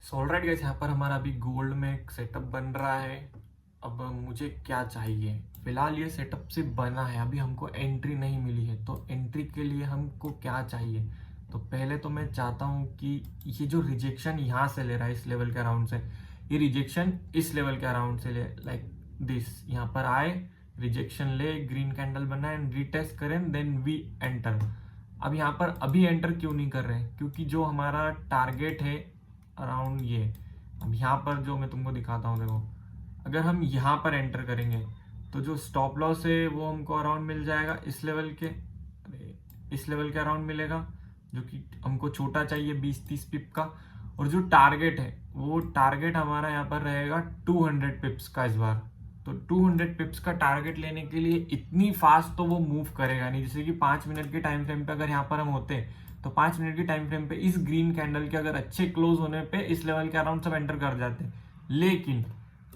सो alright guys, यहाँ पर हमारा अभी गोल्ड में एक सेटअप बन रहा है। अब मुझे क्या चाहिए, फिलहाल ये सेटअप सिर्फ बना है, अभी हमको एंट्री नहीं मिली है। तो एंट्री के लिए हमको क्या चाहिए, तो पहले तो मैं चाहता हूँ कि ये जो रिजेक्शन यहाँ से ले रहा है इस लेवल के अराउंड से, ये रिजेक्शन इस लेवल के अराउंड से ले, लाइक दिस, यहाँ पर आए, रिजेक्शन ले, ग्रीन कैंडल बनाए एंड रीटेस्ट करें, देन वी एंटर। अब यहाँ पर अभी एंटर क्यों नहीं कर रहे हैं, क्योंकि जो हमारा टारगेट है अराउंड ये, अब यहाँ पर जो मैं तुमको दिखाता हूँ, देखो अगर हम यहाँ पर एंटर करेंगे तो जो स्टॉप लॉस है वो हमको अराउंड मिल जाएगा इस लेवल के, इस लेवल के अराउंड मिलेगा, जो कि हमको छोटा चाहिए 20-30 पिप का। और जो टारगेट है वो टारगेट हमारा यहाँ पर रहेगा 200 पिप्स का इस बार। तो 200 पिप्स का टारगेट लेने के लिए इतनी फास्ट तो वो मूव करेगा नहीं। जैसे कि 5 मिनट के टाइम फ्रेम पे अगर यहाँ पर हम होते तो 5 मिनट के टाइम फ्रेम पे इस ग्रीन कैंडल के अगर अच्छे क्लोज होने पे इस लेवल के अराउंड सब एंटर कर जाते। लेकिन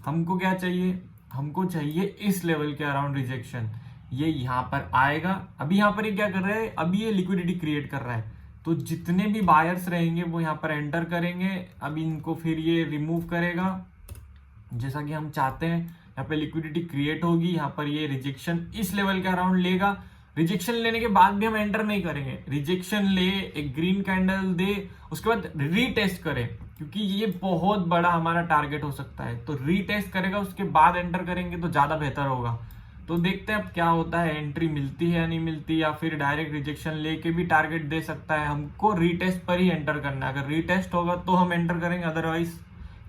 हमको क्या चाहिए, हमको चाहिए इस लेवल के अराउंड रिजेक्शन। ये यहाँ पर आएगा, अभी यहाँ पर ये क्या कर रहा है, अभी ये लिक्विडिटी क्रिएट कर रहा है। तो जितने भी बायर्स रहेंगे वो यहाँ पर एंटर करेंगे, अभी इनको फिर ये रिमूव करेगा जैसा कि हम चाहते हैं। यहाँ पे लिक्विडिटी क्रिएट होगी, यहाँ पर ये रिजेक्शन इस लेवल के अराउंड लेगा। रिजेक्शन लेने के बाद भी हम एंटर नहीं करेंगे, रिजेक्शन ले, एक ग्रीन कैंडल दे, उसके बाद रीटेस्ट करें, क्योंकि ये बहुत बड़ा हमारा टारगेट हो सकता है। तो रीटेस्ट करेगा, उसके बाद एंटर करेंगे तो ज्यादा बेहतर होगा। तो देखते हैं अब क्या होता है, एंट्री मिलती है या नहीं मिलती, या फिर डायरेक्ट रिजेक्शन लेके भी टारगेट दे सकता है। हमको रीटेस्ट पर ही एंटर करना है, अगर रीटेस्ट होगा तो हम एंटर करेंगे, अदरवाइज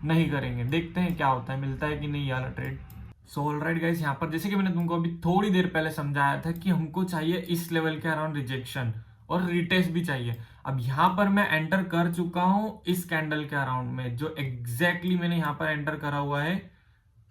नहीं करेंगे। देखते हैं क्या होता है, मिलता है कि नहीं ये वाला ट्रेड। सो ऑलराइट गाइस, यहाँ पर जैसे कि मैंने तुमको अभी थोड़ी देर पहले समझाया था कि हमको चाहिए इस लेवल के अराउंड रिजेक्शन और रिटेस्ट भी चाहिए। अब यहाँ पर मैं एंटर कर चुका हूँ इस कैंडल के अराउंड में, जो एग्जैक्टली मैंने यहाँ पर एंटर करा हुआ है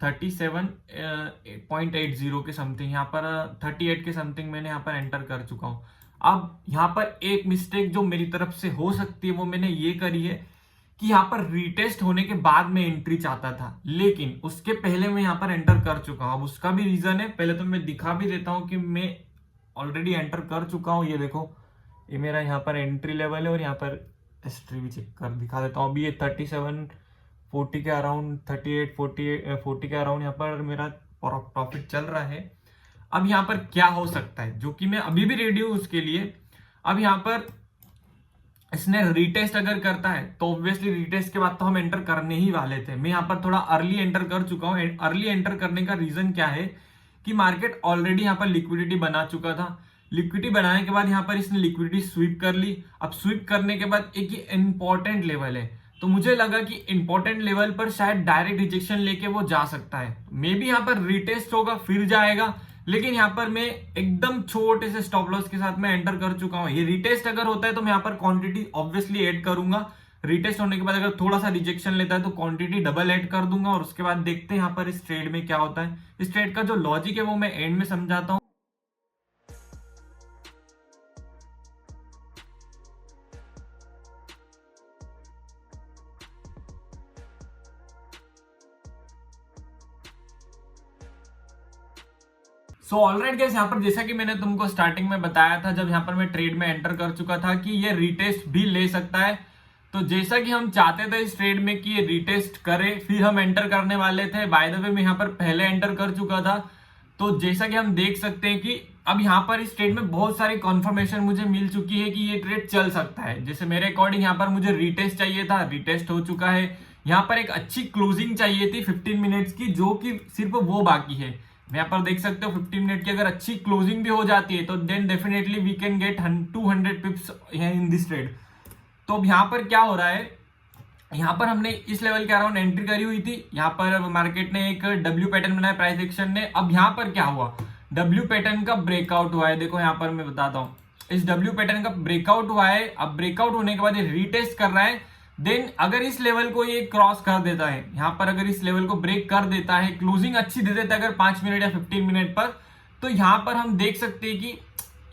37.80 के समथिंग, यहाँ पर 38 के समथिंग मैंने यहाँ पर एंटर कर चुका हूँ। अब यहाँ पर एक मिस्टेक जो मेरी तरफ से हो सकती है वो मैंने ये करी है कि यहाँ पर रीटेस्ट होने के बाद मैं एंट्री चाहता था, लेकिन उसके पहले मैं यहाँ पर एंटर कर चुका हूँ। अब उसका भी रीजन है, पहले तो मैं दिखा भी देता हूँ कि मैं ऑलरेडी एंटर कर चुका हूँ। ये देखो, ये मेरा यहाँ पर एंट्री लेवल है, और यहाँ पर हिस्ट्री भी चेक कर दिखा देता हूँ। अभी ये 37.40 के अराउंड, 38.40 के अराउंड यहाँ पर मेरा प्रॉफिट चल रहा है। अब यहाँ पर क्या हो सकता है, जो कि मैं अभी भी रेडी हूँ उसके लिए। अब यहाँ पर इसने रीटेस्ट अगर करता है तो ऑब्वियसली रीटेस्ट के बाद तो हम एंटर करने ही वाले थे। मैं यहाँ पर थोड़ा अर्ली एंटर कर चुका हूँ। अर्ली एंटर करने का रीजन क्या है कि मार्केट ऑलरेडी यहाँ पर लिक्विडिटी बना चुका था। लिक्विडिटी बनाने के बाद यहाँ पर इसने लिक्विडिटी स्वीप कर ली। अब स्वीप करने के बाद एक ये इंपॉर्टेंट लेवल है, तो मुझे लगा कि इंपॉर्टेंट लेवल पर शायद डायरेक्ट रिजेक्शन लेके वो जा सकता है। मे बी यहाँ पर रीटेस्ट होगा फिर जाएगा, लेकिन यहाँ पर मैं एकदम छोटे से स्टॉप लॉस के साथ मैं एंटर कर चुका हूँ। ये रिटेस्ट अगर होता है तो मैं यहाँ पर क्वांटिटी ऑब्वियसली ऐड करूंगा। रिटेस्ट होने के बाद अगर थोड़ा सा रिजेक्शन लेता है तो क्वांटिटी डबल ऐड कर दूंगा, और उसके बाद देखते हैं यहाँ पर इस ट्रेड में क्या होता है। इस ट्रेड का जो लॉजिक है वो मैं एंड में समझाता हूँ। सो ऑलराइट गाइस, यहाँ पर जैसा कि मैंने तुमको स्टार्टिंग में बताया था, जब यहाँ पर मैं ट्रेड में एंटर कर चुका था, कि ये रीटेस्ट भी ले सकता है। तो जैसा कि हम चाहते थे इस ट्रेड में कि ये रीटेस्ट करे, फिर हम एंटर करने वाले थे। बाय द वे मैं यहाँ पर पहले एंटर कर चुका था। तो जैसा कि हम देख सकते हैं कि अब यहाँ पर इस ट्रेड में बहुत सारी कंफर्मेशन मुझे मिल चुकी है कि ये ट्रेड चल सकता है। जैसे मेरे अकॉर्डिंग यहाँ पर मुझे रीटेस्ट चाहिए था, रीटेस्ट हो चुका है। यहाँ पर एक अच्छी क्लोजिंग चाहिए थी 15 मिनट्स की, जो कि सिर्फ वो बाकी है। यहाँ पर देख सकते हो 15 मिनट की अगर अच्छी क्लोजिंग भी हो जाती है तो then definitely we can get 200 pips in this trade. तो अब यहाँ पर क्या हो रहा है, यहाँ पर हमने इस लेवल के अराउंड एंट्री करी हुई थी। यहाँ पर मार्केट ने एक डब्ल्यू पैटर्न बनाया, प्राइस एक्शन ने। अब यहाँ पर क्या हुआ, डब्ल्यू पैटर्न का ब्रेकआउट हुआ है। देखो यहाँ पर मैं बताता हूँ, इस डब्ल्यू पैटर्न का ब्रेकआउट हुआ है। अब ब्रेकआउट होने के बाद ये रीटेस्ट कर रहा है। देन अगर इस लेवल को ये क्रॉस कर देता है, यहाँ पर अगर इस लेवल को ब्रेक कर देता है, क्लोजिंग अच्छी दे देता है अगर 5 मिनट या 15 मिनट पर, तो यहाँ पर हम देख सकते हैं कि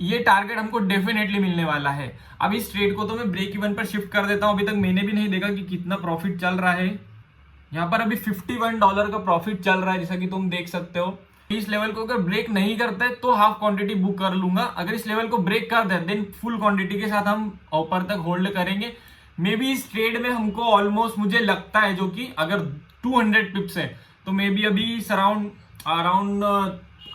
ये टारगेट हमको डेफिनेटली मिलने वाला है। अब इस ट्रेड को तो मैं ब्रेक इवन पर शिफ्ट कर देता हूँ। अभी तक मैंने भी नहीं देखा कि कितना प्रॉफिट चल रहा है। यहाँ पर अभी $51 का प्रॉफिट चल रहा है, जैसा कि तुम देख सकते हो। इस लेवल को अगर ब्रेक नहीं करता है तो हाफ क्वांटिटी बुक कर लूंगा। अगर इस लेवल को ब्रेक कर दे देन फुल क्वांटिटी के साथ हम ऊपर तक होल्ड करेंगे। मे बी इस ट्रेड में हमको ऑलमोस्ट मुझे लगता है जो कि अगर 200 पिप्स है तो मे बी अभी अराउंड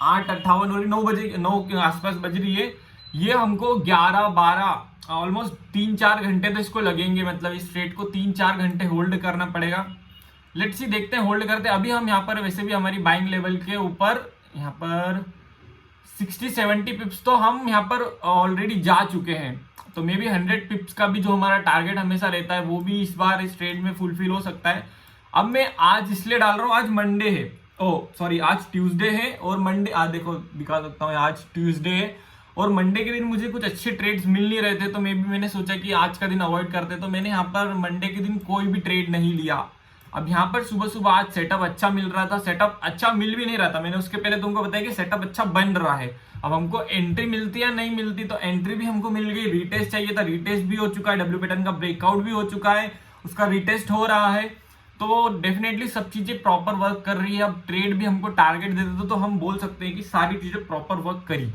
8:58 और 9 के आसपास बज रही है। ये हमको 11-12 ऑलमोस्ट 3-4 घंटे तो इसको लगेंगे, मतलब इस ट्रेड को 3-4 घंटे होल्ड करना पड़ेगा। लेट्स सी, देखते हैं होल्ड करते हैं। अभी हम यहाँ पर वैसे भी हमारी बाइंग लेवल के ऊपर यहाँ पर 60-70 पिप्स तो हम यहाँ पर ऑलरेडी जा चुके हैं, तो मे बी 100 पिप्स का भी जो हमारा टारगेट हमेशा रहता है वो भी इस बार इस ट्रेड में फुलफिल हो सकता है। अब मैं आज इसलिए डाल रहा हूँ, आज मंडे है, आज ट्यूसडे है और मंडे, आज देखो दिखा सकता हूँ, आज ट्यूसडे है और मंडे के दिन मुझे कुछ अच्छे ट्रेड्स मिल नहीं रहे थे, तो मे बी मैंने सोचा कि आज का दिन अवॉइड करते, तो मैंने यहाँ पर मंडे के दिन कोई भी ट्रेड नहीं लिया। अब यहाँ पर सुबह सुबह आज सेटअप अच्छा मिल रहा था, सेटअप अच्छा मिल भी नहीं रहा था, मैंने उसके पहले तुमको बताया कि सेटअप अच्छा बन रहा है। अब हमको एंट्री मिलती है नहीं मिलती, तो एंट्री भी हमको मिल गई, रीटेस्ट चाहिए था, रीटेस्ट भी हो चुका है, डब्ल्यू पैटर्न का ब्रेकआउट भी हो चुका है, उसका रीटेस्ट हो रहा है, तो डेफिनेटली सब चीजें प्रॉपर वर्क कर रही है। अब ट्रेड भी हमको टारगेट देते थे, तो हम बोल सकते हैं कि सारी चीजें प्रॉपर वर्क करी।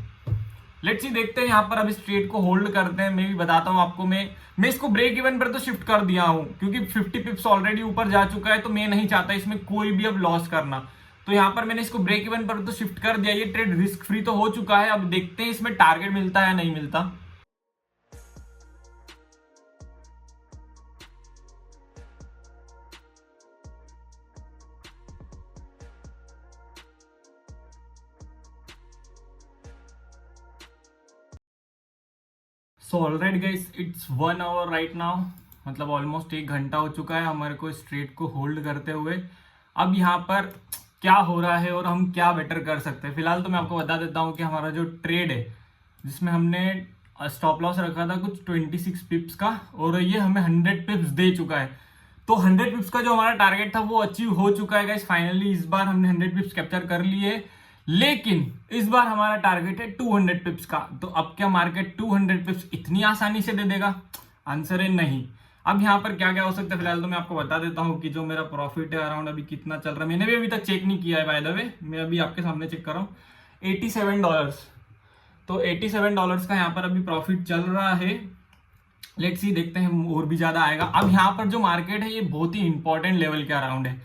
लेट्स सी, देखते हैं यहाँ पर अब इस ट्रेड को होल्ड करते हैं। मैं भी बताता हूँ आपको, मैं इसको ब्रेक इवन पर तो शिफ्ट कर दिया हूँ क्योंकि 50 पिप्स ऑलरेडी ऊपर जा चुका है, तो मैं नहीं चाहता इसमें कोई भी अब लॉस करना, तो यहाँ पर मैंने इसको ब्रेक इवन पर तो शिफ्ट कर दिया। ये ट्रेड रिस्क फ्री तो हो चुका है, अब देखते हैं इसमें टारगेट मिलता है या नहीं मिलता। So alright guys, it's 1 hour right now, मतलब ऑलमोस्ट 1 घंटा हो चुका है हमारे को इस ट्रेड को होल्ड करते हुए। अब यहाँ पर क्या हो रहा है और हम क्या बेटर कर सकते हैं, फिलहाल तो मैं आपको बता देता हूँ कि हमारा जो ट्रेड है जिसमें हमने स्टॉप लॉस रखा था कुछ 26 पिप्स का, और ये हमें 100 पिप्स दे चुका है, तो 100 पिप्स का जो हमारा टारगेट था वो अचीव हो चुका है गाइस। फाइनली इस बार हमने 100 पिप्स कैप्चर कर लिए, लेकिन इस बार हमारा टारगेट है 200 पिप्स का। तो अब क्या मार्केट 200 पिप्स इतनी आसानी से दे देगा? आंसर है नहीं। अब यहाँ पर क्या क्या हो सकता है फिलहाल तो मैं आपको बता देता हूँ कि जो मेरा प्रॉफिट है अराउंड अभी कितना चल रहा है, मैंने भी अभी तक चेक नहीं किया है बाय द वे, मैं अभी आपके सामने चेक कर रहा हूँ। $87, तो $87 का यहाँ पर अभी प्रॉफिट चल रहा है। लेट्स सी, देखते हैं और भी ज्यादा आएगा। अब यहाँ पर जो मार्केट है ये बहुत ही इंपॉर्टेंट लेवल के अराउंड है,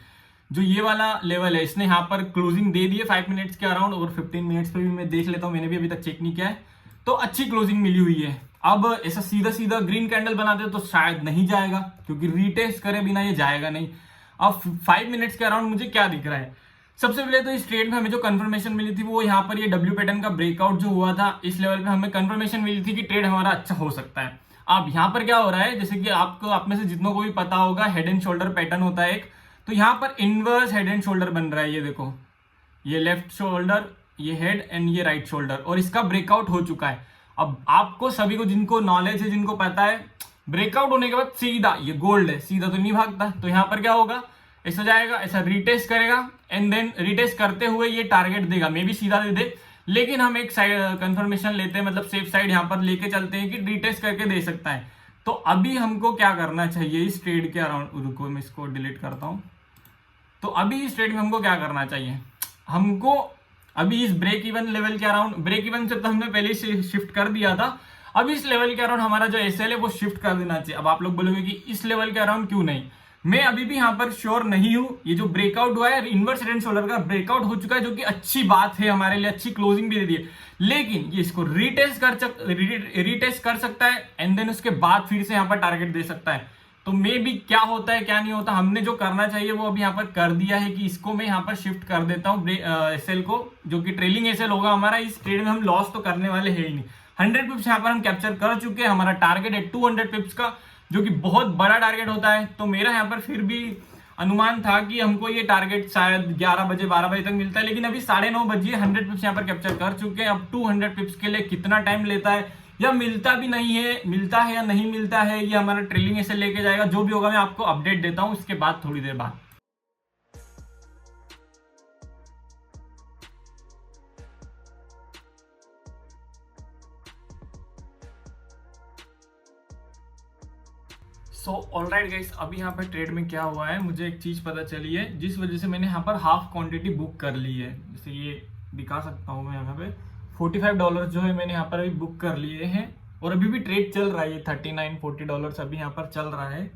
जो ये वाला लेवल है इसने यहाँ पर क्लोजिंग दे दी है 5 मिनट्स के अराउंड, और 15 मिनट्स पे भी मैं देख लेता हूँ, मैंने भी अभी तक चेक नहीं किया है, तो अच्छी क्लोजिंग मिली हुई है। अब ऐसा सीधा सीधा ग्रीन कैंडल बनाते तो शायद नहीं जाएगा, क्योंकि रीटेस्ट करे बिना ये जाएगा नहीं। अब 5 मिनट्स के अराउंड मुझे क्या दिख रहा है, सबसे पहले तो इस ट्रेड में हमें जो कंफर्मेशन मिली थी वो यहाँ पर ये डब्ल्यू पैटर्न का ब्रेकआउट जो हुआ था इस लेवल पे हमें कंफर्मेशन मिली थी कि ट्रेड हमारा अच्छा हो सकता है। अब यहाँ पर क्या हो रहा है, जैसे कि आपको आप में से जितनों को भी पता होगा, हेड एंड शोल्डर पैटर्न होता है एक, तो यहाँ पर इनवर्स हेड एंड शोल्डर बन रहा है। ये देखो, ये लेफ्ट शोल्डर, ये हेड एंड ये राइट शोल्डर, और इसका ब्रेकआउट हो चुका है। अब आपको सभी को जिनको नॉलेज है, जिनको पता है, ब्रेकआउट होने के बाद सीधा ये गोल्ड है, सीधा तो नहीं भागता, तो यहाँ पर क्या होगा, ऐसा जाएगा, ऐसा रीटेस्ट करेगा एंड देन रीटेस्ट करते हुए ये टारगेट देगा, मे भी सीधा दे दे, लेकिन हम एक साइड कंफर्मेशन लेते हैं, मतलब सेफ साइड यहाँ पर लेके चलते हैं कि रीटेस्ट करके दे सकता है। तो अभी हमको क्या करना चाहिए इस ट्रेड के अराउंड, रुको मैं इसको डिलीट करता हूं। तो अभी इस ट्रेड में हमको क्या करना चाहिए, हमको अभी इस ब्रेक इवन लेवल के अराउंड, ब्रेक इवन से तो हमने पहले ही शिफ्ट कर दिया था, अब इस लेवल के अराउंड हमारा जो एसएल है वो शिफ्ट कर देना चाहिए। अब आप लोग बोलोगे कि इस लेवल के अराउंड क्यों नहीं, मैं अभी भी यहाँ पर श्योर नहीं हूं। ये जो ब्रेकआउट हुआ है इनवर्स हेड एंड शोल्डर का ब्रेकआउट हो चुका है, जो कि अच्छी बात है हमारे लिए, अच्छी क्लोजिंग भी दे दी है, लेकिन ये इसको रीटेस्ट कर सकता है एंड देन उसके बाद फिर से यहाँ पर टारगेट दे सकता है। तो मे भी क्या होता है क्या नहीं होता, हमने जो करना चाहिए वो अभी यहाँ पर कर दिया है कि इसको मैं यहाँ पर शिफ्ट कर देता हूँ एसएल को, जो कि ट्रेलिंग एसएल होगा हमारा। इस ट्रेड में हम लॉस तो करने वाले हैं ही नहीं। 100 पिप्स यहाँ पर हम कैप्चर कर चुके हैं, हमारा टारगेट है 200 पिप्स का, जो कि बहुत बड़ा टारगेट होता है। तो मेरा यहाँ पर फिर भी अनुमान था कि हमको ये टारगेट शायद 11 बजे 12 बजे तक मिलता है, लेकिन अभी 9:30 बजे 100 पिप्स यहाँ पर कैप्चर कर चुके हैं। अब 200 पिप्स के लिए कितना टाइम लेता है या मिलता भी नहीं है, मिलता है या नहीं मिलता है, ये हमारा ट्रेलिंग ऐसे लेके जाएगा, जो भी होगा मैं आपको अपडेट देता हूँ इसके बाद, थोड़ी देर बाद। सो ऑलराइट गाइस, अभी यहाँ पर ट्रेड में क्या हुआ है, मुझे एक चीज पता चली है जिस वजह से मैंने यहाँ पर हाफ क्वांटिटी बुक कर ली है। जैसे ये दिखा सकता हूँ मैं यहाँ पे $45 जो है मैंने यहाँ पर अभी बुक कर लिए हैं और अभी भी ट्रेड चल रहा है, ये $39-40 अभी यहाँ पर चल रहा है।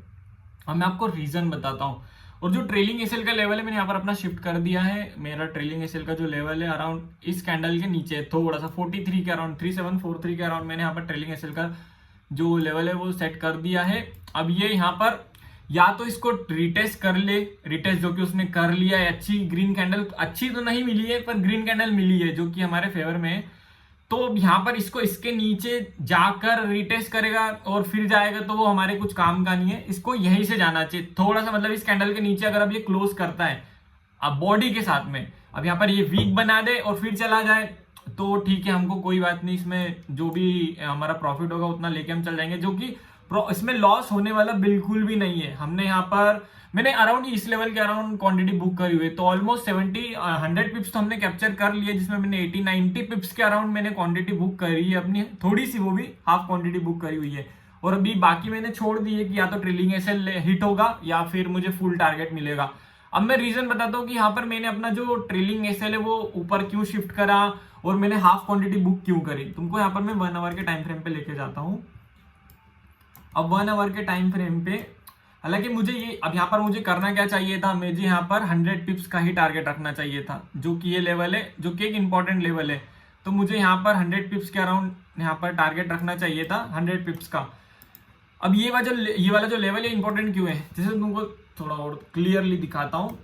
अब मैं आपको रीजन बताता हूँ। और जो ट्रेलिंग एसएल का लेवल है मैंने यहाँ पर अपना शिफ्ट कर दिया है। मेरा ट्रेलिंग एसएल का जो लेवल है अराउंड इस कैंडल के नीचे थोड़ा सा 43 के अराउंड, 3743 के अराउंड मैंने यहाँ पर ट्रेलिंग एसएल का जो लेवल है वो सेट कर दिया है। अब ये यहाँ पर या तो इसको रिटेस्ट कर ले, रिटेस्ट जो कि उसने कर लिया है, अच्छी ग्रीन कैंडल, अच्छी तो नहीं मिली है पर ग्रीन कैंडल मिली है जो कि हमारे फेवर में है। तो अब यहाँ पर इसको इसके नीचे जाकर रिटेस्ट करेगा और फिर जाएगा तो वो हमारे कुछ काम का नहीं है। इसको यहीं से जाना चाहिए थोड़ा सा, मतलब इस कैंडल के नीचे अगर अब ये क्लोज करता है अब बॉडी के साथ में, अब यहाँ पर ये वीक बना दे और फिर चला जाए तो ठीक है, हमको कोई बात नहीं, इसमें जो भी हमारा प्रॉफिट होगा उतना लेके हम चल जाएंगे, जो कि इसमें लॉस होने वाला बिल्कुल भी नहीं है। हमने यहाँ पर मैंने अराउंड इस लेवल के अराउंड क्वांटिटी बुक करी हुई है, तो ऑलमोस्ट 100 पिप्स तो हमने कैप्चर कर लिए, जिसमें मैंने 80-90 पिप्स के अराउंड मैंने क्वांटिटी बुक करी है अपनी, थोड़ी सी वो भी हाफ क्वांटिटी बुक करी हुई है। और अभी बाकी मैंने छोड़ दी है कि या तो ट्रेलिंग एसएल हिट होगा या फिर मुझे फुल टारगेट मिलेगा। अब मैं रीजन बताता हूँ कि यहाँ पर मैंने अपना जो ट्रेलिंग एसएल है वो ऊपर क्यों शिफ्ट करा और मैंने हाफ क्वांटिटी बुक क्यों करी। तुमको यहाँ पर मैं 1 आवर के टाइम फ्रेम पे लेके जाता हूँ। अब 1 आवर के टाइम फ्रेम पे हालांकि मुझे ये अब यहाँ पर मुझे करना क्या चाहिए था, मुझे यहाँ पर 100 पिप्स का ही टारगेट रखना चाहिए था, जो कि ये लेवल है, जो कि एक इंपॉर्टेंट लेवल है। तो मुझे यहाँ पर 100 पिप्स के अराउंड यहाँ पर टारगेट रखना चाहिए था, 100 पिप्स का। अब ये वाला जो लेवल है इंपॉर्टेंट क्यों है, जैसे तुमको थोड़ा और क्लियरली दिखाता हूँ।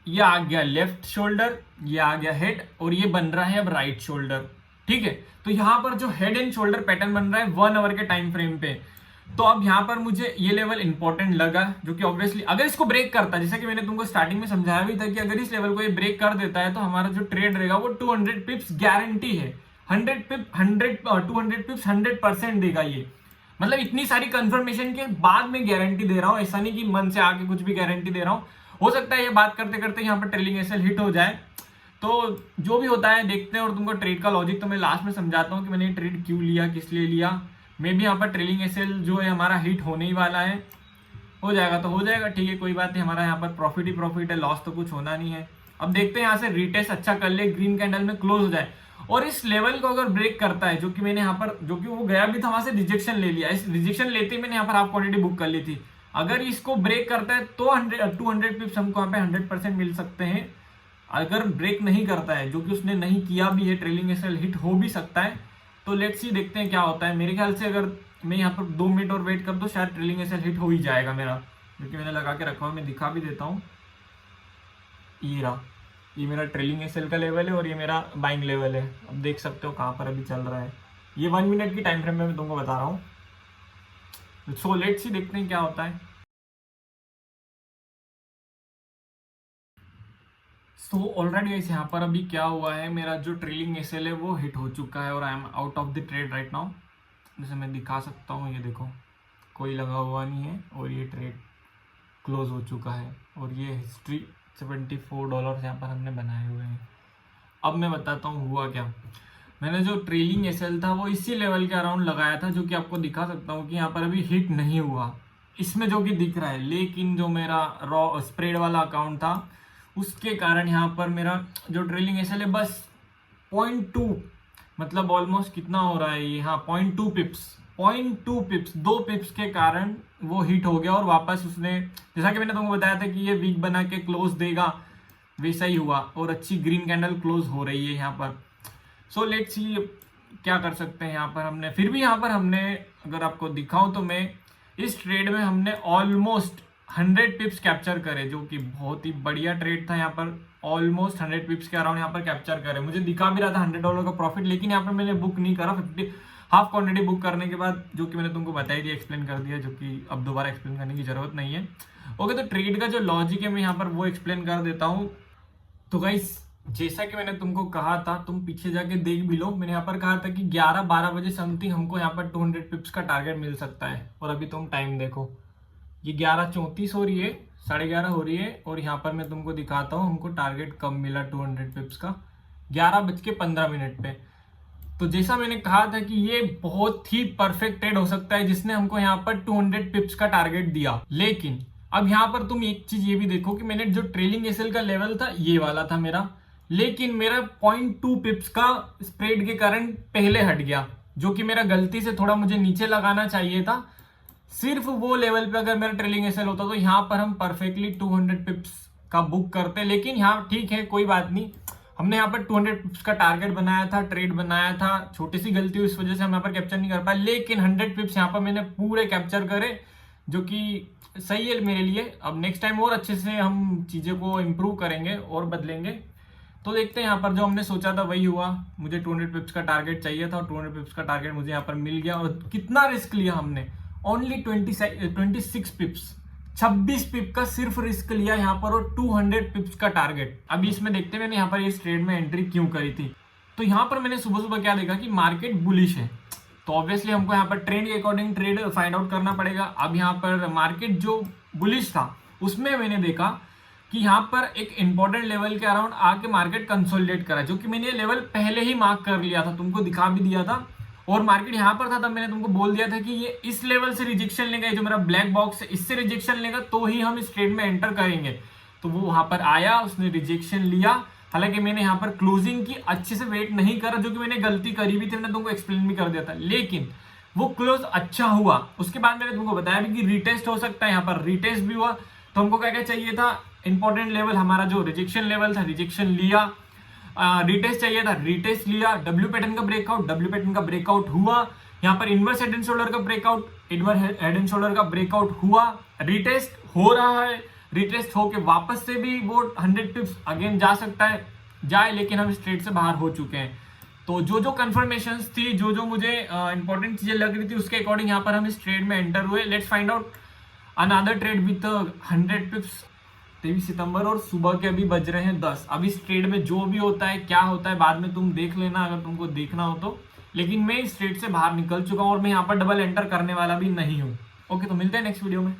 ये आ गया लेफ्ट शोल्डर, ये आ गया हेड, और ये बन रहा है अब राइट शोल्डर, ठीक है। तो यहाँ पर जो हेड एंड शोल्डर पैटर्न बन रहा है 1 आवर के टाइम फ्रेम पे, तो अब यहाँ पर मुझे ये लेवल इंपॉर्टेंट लगा, जो कि ऑब्वियसली अगर इसको ब्रेक करता है, जैसा कि मैंने तुमको स्टार्टिंग में समझाया भी था कि अगर इस लेवल को ये ब्रेक कर देता है तो हमारा जो ट्रेड रहेगा वो 200 पिप्स गारंटी है। 200 पिप्स 100% देगा ये, मतलब इतनी सारी कंफर्मेशन के बाद में गारंटी दे रहा हूँ, ऐसा नहीं कि मन से आके कुछ भी गारंटी दे रहा हूँ। हो सकता है ये बात करते करते यहाँ पर ट्रेलिंग एसएल हिट हो जाए, तो जो भी होता है देखते हैं। और तुमको ट्रेड का लॉजिक तो मैं लास्ट में समझाता हूँ कि मैंने ट्रेड क्यों लिया, किस लिए लिया। मे भी यहाँ पर ट्रेलिंग एसएल जो है हमारा हिट होने ही वाला है, हो जाएगा तो हो जाएगा, ठीक है, कोई बात नहीं, हमारा यहाँ पर प्रॉफिट ही प्रॉफिट है, लॉस तो कुछ होना नहीं है। अब देखते हैं यहाँ से रिटेस्ट अच्छा कर ले, ग्रीन कैंडल में क्लोज हो जाए और इस लेवल को अगर ब्रेक करता है, जो कि मैंने यहाँ पर, जो कि वो गया भी था वहां से रिजेक्शन ले लिया, इस रिजेक्शन लेते ही मैंने यहाँ पर हाफ क्वांटिटी बुक कर ली थी। अगर इसको ब्रेक करता है तो 200 पिप्स हमको यहाँ पे 100% मिल सकते हैं। अगर ब्रेक नहीं करता है, जो कि उसने नहीं किया भी है, ट्रेलिंग एसएल हिट हो भी सकता है, तो लेट्स सी देखते हैं क्या होता है। मेरे ख्याल से अगर मैं यहाँ पर 2 मिनट और वेट कर दो शायद ट्रेलिंग एसएल हिट हो ही जाएगा मेरा, जो कि मैंने लगा के रखा हुआ, मैं दिखा भी देता हूँ। ये रहा, ये मेरा ट्रेलिंग एसएल का लेवल है और ये मेरा बाइंग लेवल है। अब देख सकते हो कहाँ पर अभी चल रहा है, ये 1 मिनट की टाइम फ्रेम में मैं तुमको बता रहा हूँ। सो लेट्स सी देखते हैं क्या होता है। सो ऑलरेडी गाइस यहाँ पर अभी क्या हुआ है, मेरा जो ट्रेलिंग एसएल है वो हिट हो चुका है और I am out of the trade right now. जैसे मैं दिखा सकता हूँ, ये देखो कोई लगा हुआ नहीं है और ये ट्रेड क्लोज हो चुका है और ये हिस्ट्री $74 यहाँ पर हमने बनाए हुए हैं। अब मैं बताता हूँ हुआ क्या। मैंने जो ट्रेलिंग एसएल था वो इसी लेवल के अराउंड लगाया था, जो कि आपको दिखा सकता हूँ कि यहाँ पर अभी हिट नहीं हुआ इसमें, जो कि दिख रहा है। लेकिन जो मेरा रॉ स्प्रेड वाला अकाउंट था उसके कारण यहाँ पर मेरा जो ट्रेलिंग एसएल है बस 0.2, मतलब ऑलमोस्ट कितना हो रहा है ये, हाँ 0.2 पिप्स 2 पिप्स के कारण वो हिट हो गया और वापस उसने, जैसा कि मैंने तुमको बताया था कि ये वीक बना के क्लोज देगा, वैसा ही हुआ और अच्छी ग्रीन कैंडल क्लोज हो रही है यहाँ पर। सो लेट्स सी क्या कर सकते हैं यहाँ पर। हमने फिर भी यहाँ पर हमने, अगर आपको दिखाऊं तो मैं इस ट्रेड में हमने ऑलमोस्ट 100 पिप्स कैप्चर करे, जो कि बहुत ही बढ़िया ट्रेड था। यहाँ पर ऑलमोस्ट 100 पिप्स के अराउंड यहाँ पर कैप्चर करे, मुझे दिखा भी रहा था $100 का प्रॉफिट, लेकिन यहाँ पर मैंने बुक नहीं करा। 50 हाफ क्वांटिटी बुक करने के बाद, जो कि मैंने तुमको बताई दिया, एक्सप्लेन कर दिया, जो कि अब दोबारा एक्सप्लेन करने की जरूरत नहीं है। ओके, तो ट्रेड का जो लॉजिक है मैं यहाँ पर वो एक्सप्लेन कर देता हूँ। तो गाइस जैसा कि मैंने तुमको कहा था, तुम पीछे जाके देख भी लो, मैंने यहाँ पर कहा था कि 11-12 बजे समथिंग हमको यहाँ पर 200 पिप्स का टारगेट मिल सकता है। और अभी तुम टाइम देखो, ये 11:34 हो रही है, 11:30 हो रही है, और यहाँ पर मैं तुमको दिखाता हूँ हमको टारगेट कब मिला 200 पिप्स का, 11:15 पे। तो जैसा मैंने कहा था कि ये बहुत ही परफेक्ट ट्रेड हो सकता है जिसने हमको यहाँ पर 200 पिप्स का टारगेट दिया। लेकिन अब यहाँ पर तुम एक चीज ये भी देखो कि मैंने जो ट्रेलिंग एसएल का लेवल था ये वाला था मेरा, लेकिन मेरा 0.2 पिप्स का स्प्रेड के कारण पहले हट गया। जो कि मेरा गलती से थोड़ा मुझे नीचे लगाना चाहिए था। सिर्फ वो लेवल पे अगर मेरा ट्रेलिंग एसएल होता तो यहाँ पर हम परफेक्टली 200 पिप्स का बुक करते, लेकिन यहाँ ठीक है, कोई बात नहीं। हमने यहाँ पर 200 पिप्स का टारगेट बनाया था, ट्रेड बनाया था, छोटी सी गलती हुई, इस वजह से हम यहाँ पर कैप्चर नहीं कर पाए, लेकिन 100 पिप्स यहाँ पर मैंने पूरे कैप्चर करे, जो कि सही है मेरे लिए। अब नेक्स्ट टाइम और अच्छे से हम चीज़ें को इम्प्रूव करेंगे और बदलेंगे। तो देखते हैं यहाँ पर जो हमने सोचा था वही हुआ। मुझे 200 पिप्स का टारगेट चाहिए था और 200 पिप्स का टारगेट मुझे यहाँ पर मिल गया। और कितना रिस्क लिया हमने, ओनली 26 पिप्स, 26 पिप का सिर्फ रिस्क लिया यहाँ पर, और 200 पिप्स का टारगेट। अभी इसमें देखते हैं मैंने यहाँ पर इस ट्रेड में एंट्री क्यों करी थी। तो यहाँ पर मैंने सुबह सुबह क्या देखा कि मार्केट बुलिश है, तो ऑब्वियसली हमको यहाँ पर ट्रेंड के अकॉर्डिंग ट्रेड फाइंड आउट करना पड़ेगा। अब यहाँ पर मार्केट जो बुलिश था उसमें मैंने देखा कि यहाँ पर एक इंपॉर्टेंट लेवल के अराउंड आके मार्केट कंसोलिडेट करा, जो कि मैंने ये लेवल पहले ही मार्क कर लिया था, तुमको दिखा भी दिया था। और मार्केट यहाँ पर था तब मैंने तुमको बोल दिया था कि ये इस लेवल से रिजेक्शन लेगा, जो मेरा ब्लैक बॉक्स है इससे रिजेक्शन लेगा तो ही हम इस ट्रेड में एंटर करेंगे। तो वो वहां पर आया, उसने रिजेक्शन लिया। हालांकि मैंने यहाँ पर क्लोजिंग की अच्छे से वेट नहीं करा, जो कि मैंने गलती करी भी थी, मैंने तुमको एक्सप्लेन भी कर दिया था, लेकिन वो क्लोज अच्छा हुआ। उसके बाद मैंने तुमको बताया भी कि रिटेस्ट हो सकता है, यहाँ पर रिटेस्ट भी हुआ। तो हमको क्या क्या चाहिए था, इंपॉर्टेंट लेवल हमारा जो रिजेक्शन लेवल था, रिजेक्शन लिया, रिटेस्ट चाहिए था, रिटेस्ट लिया, डब्ल्यू पैटर्न का ब्रेकआउट, डब्ल्यू पैटर्न का ब्रेकआउट हुआ, यहाँ पर इनवर्स हेड एंड शोल्डर का breakout, inverse head and shoulder का ब्रेकआउट हुआ, रिटेस्ट हो रहा है, रिटेस्ट होके वापस से भी वो 100 पिप्स अगेन जा सकता है, जाए, लेकिन हम इस ट्रेड से बाहर हो चुके हैं। तो जो जो कंफर्मेशंस थी, जो जो मुझे इंपॉर्टेंट चीजें लग रही थी, उसके अकॉर्डिंग यहाँ पर हम इस ट्रेड में एंटर हुए। Let's find out another trade with 100 पिप्स। 23 सितंबर और सुबह के अभी बज रहे हैं 10। अब इस ट्रेड में जो भी होता है, क्या होता है, बाद में तुम देख लेना अगर तुमको देखना हो तो। लेकिन मैं इस ट्रेड से बाहर निकल चुका हूं और मैं यहाँ पर डबल एंटर करने वाला भी नहीं हूँ। ओके, तो मिलते हैं नेक्स्ट वीडियो में।